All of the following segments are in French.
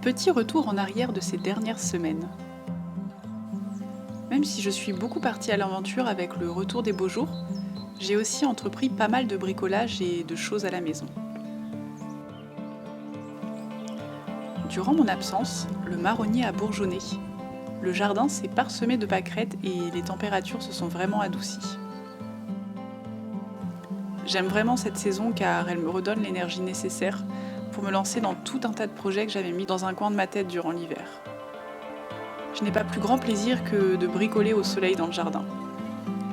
Petit retour en arrière de ces dernières semaines. Même si je suis beaucoup partie à l'aventure avec le retour des beaux jours, j'ai aussi entrepris pas mal de bricolage et de choses à la maison. Durant mon absence, le marronnier a bourgeonné. Le jardin s'est parsemé de pâquerettes et les températures se sont vraiment adoucies. J'aime vraiment cette saison car elle me redonne l'énergie nécessaire pour me lancer dans tout un tas de projets que j'avais mis dans un coin de ma tête durant l'hiver. Je n'ai pas plus grand plaisir que de bricoler au soleil dans le jardin.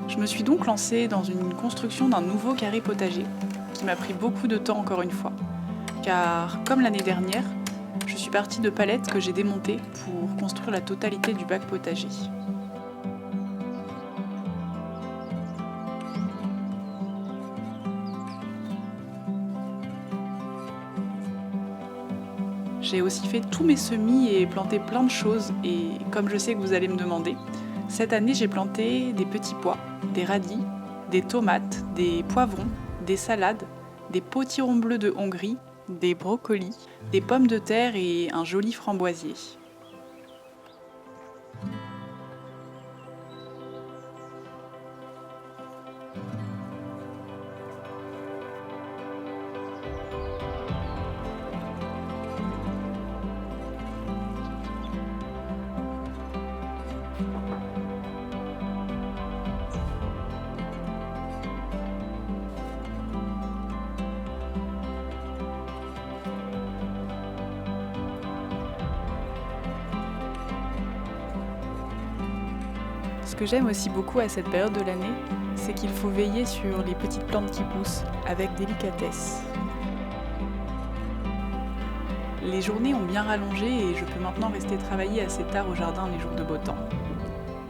Je me suis donc lancée dans une construction d'un nouveau carré potager, qui m'a pris beaucoup de temps encore une fois. Car, comme l'année dernière, je suis partie de palettes que j'ai démontées pour construire la totalité du bac potager. J'ai aussi fait tous mes semis et planté plein de choses, et comme je sais que vous allez me demander, cette année j'ai planté des petits pois, des radis, des tomates, des poivrons, des salades, des potirons bleus de Hongrie, des brocolis, des pommes de terre et un joli framboisier. Ce que j'aime aussi beaucoup à cette période de l'année, c'est qu'il faut veiller sur les petites plantes qui poussent avec délicatesse. Les journées ont bien rallongé et je peux maintenant rester travailler assez tard au jardin les jours de beau temps.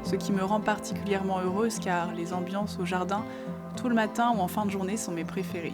Ce qui me rend particulièrement heureuse car les ambiances au jardin, tout le matin ou en fin de journée, sont mes préférées.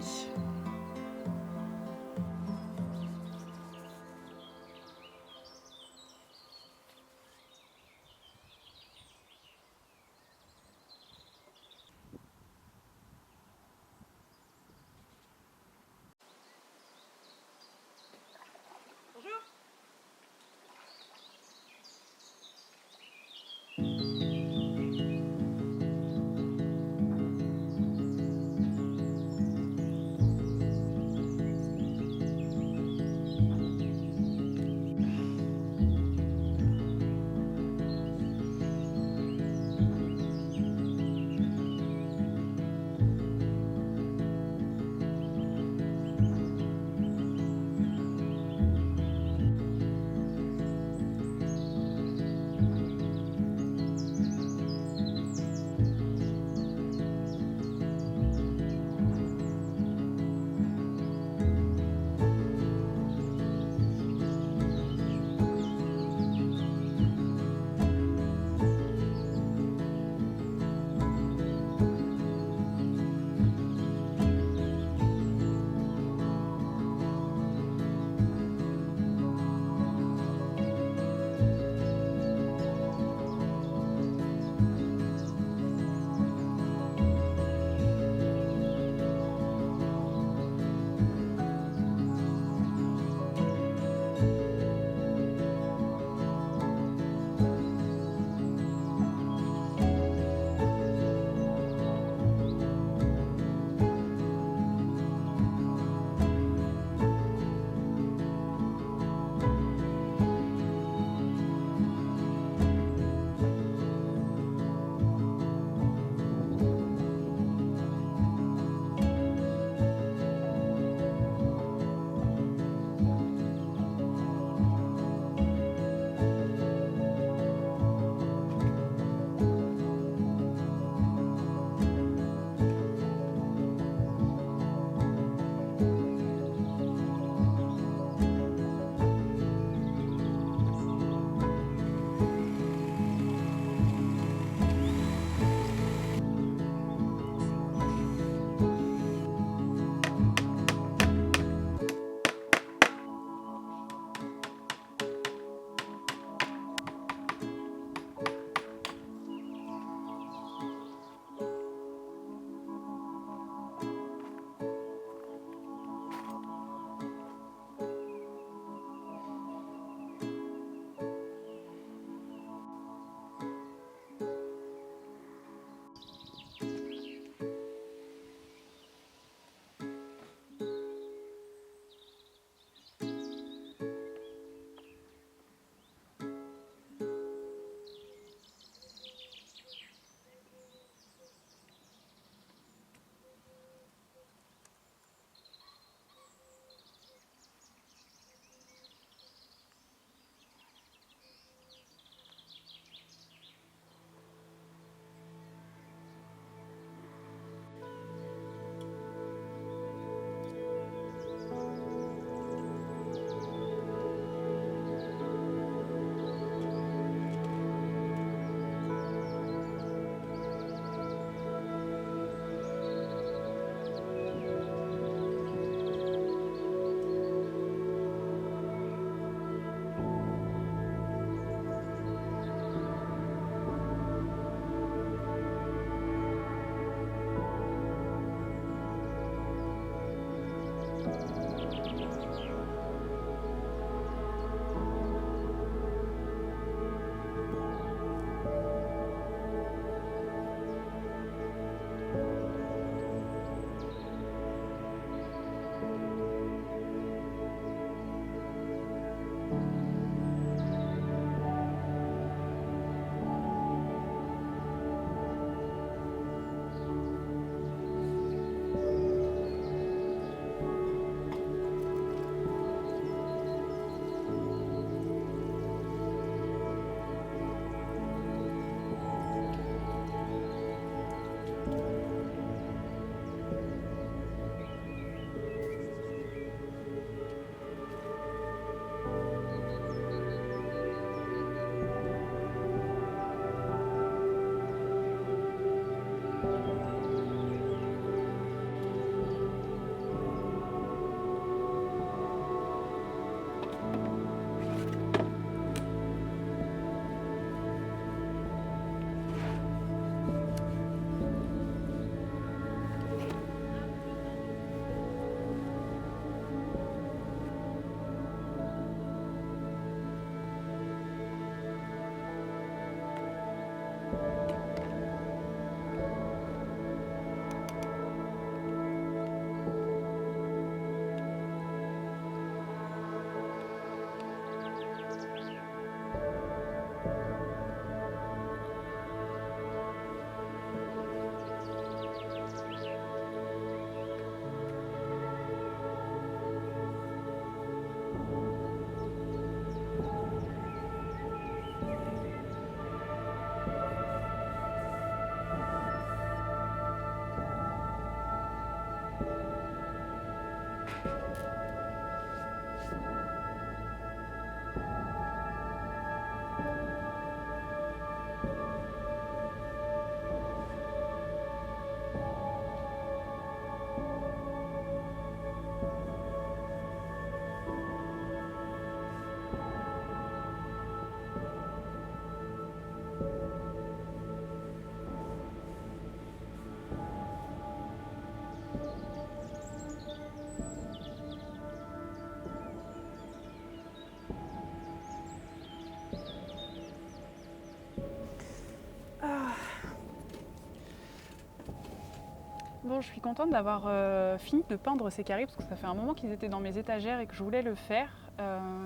Bon, je suis contente d'avoir fini de peindre ces carrés parce que ça fait un moment qu'ils étaient dans mes étagères et que je voulais le faire.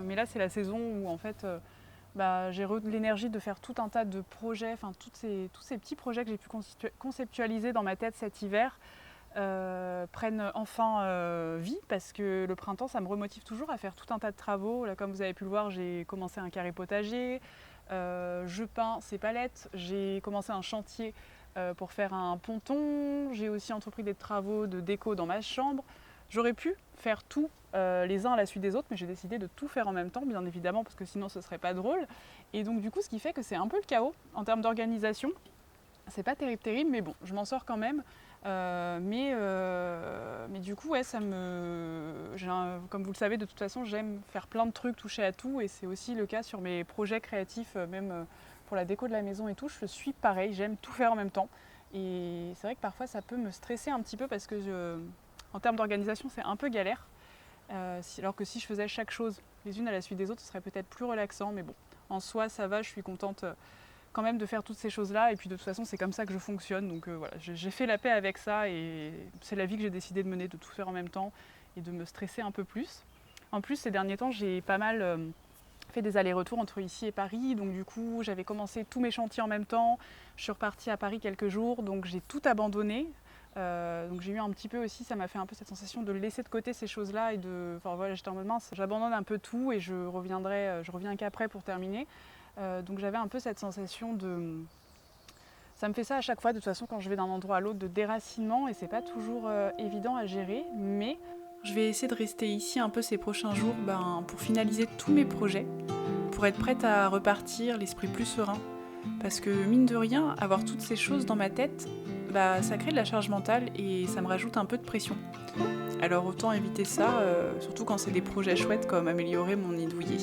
Mais là, c'est la saison où en fait, j'ai de l'énergie de faire tout un tas de projets, enfin tous ces petits projets que j'ai pu conceptualiser dans ma tête cet hiver prennent enfin vie parce que le printemps, ça me remotive toujours à faire tout un tas de travaux. Là, comme vous avez pu le voir, j'ai commencé un carré potager, je peins ces palettes, j'ai commencé un chantier pour faire un ponton. J'ai aussi entrepris des travaux de déco dans ma chambre. J'aurais pu faire tout les uns à la suite des autres, mais j'ai décidé de tout faire en même temps, bien évidemment, parce que sinon ce serait pas drôle. Et donc du coup, ce qui fait que c'est un peu le chaos en termes d'organisation. C'est pas terrible, mais bon, je m'en sors quand même. Mais du coup, ouais, comme vous le savez, de toute façon, j'aime faire plein de trucs, toucher à tout, et c'est aussi le cas sur mes projets créatifs, même pour la déco de la maison et tout. Je suis pareil, j'aime tout faire en même temps. Et c'est vrai que parfois, ça peut me stresser un petit peu parce que, en termes d'organisation, c'est un peu galère. Alors que si je faisais chaque chose les unes à la suite des autres, ce serait peut-être plus relaxant. Mais bon, en soi, ça va, je suis contente quand même de faire toutes ces choses-là. Et puis de toute façon, c'est comme ça que je fonctionne. Donc voilà, j'ai fait la paix avec ça et c'est la vie que j'ai décidé de mener, de tout faire en même temps et de me stresser un peu plus. En plus, ces derniers temps, j'ai pas mal fait des allers-retours entre ici et Paris. Donc du coup, j'avais commencé tous mes chantiers en même temps. Je suis repartie à Paris quelques jours, donc j'ai tout abandonné. Donc j'ai eu un petit peu aussi, ça m'a fait un peu cette sensation de laisser de côté ces choses-là et enfin voilà, j'étais en mode mince, j'abandonne un peu tout et je reviens qu'après pour terminer. Donc j'avais un peu cette sensation ça me fait ça à chaque fois de toute façon quand je vais d'un endroit à l'autre de déracinement et c'est pas toujours évident à gérer, mais je vais essayer de rester ici un peu ces prochains jours pour finaliser tous mes projets, pour être prête à repartir l'esprit plus serein. Parce que mine de rien, avoir toutes ces choses dans ma tête, ça crée de la charge mentale et ça me rajoute un peu de pression. Alors autant éviter ça, surtout quand c'est des projets chouettes comme améliorer mon nid douillet.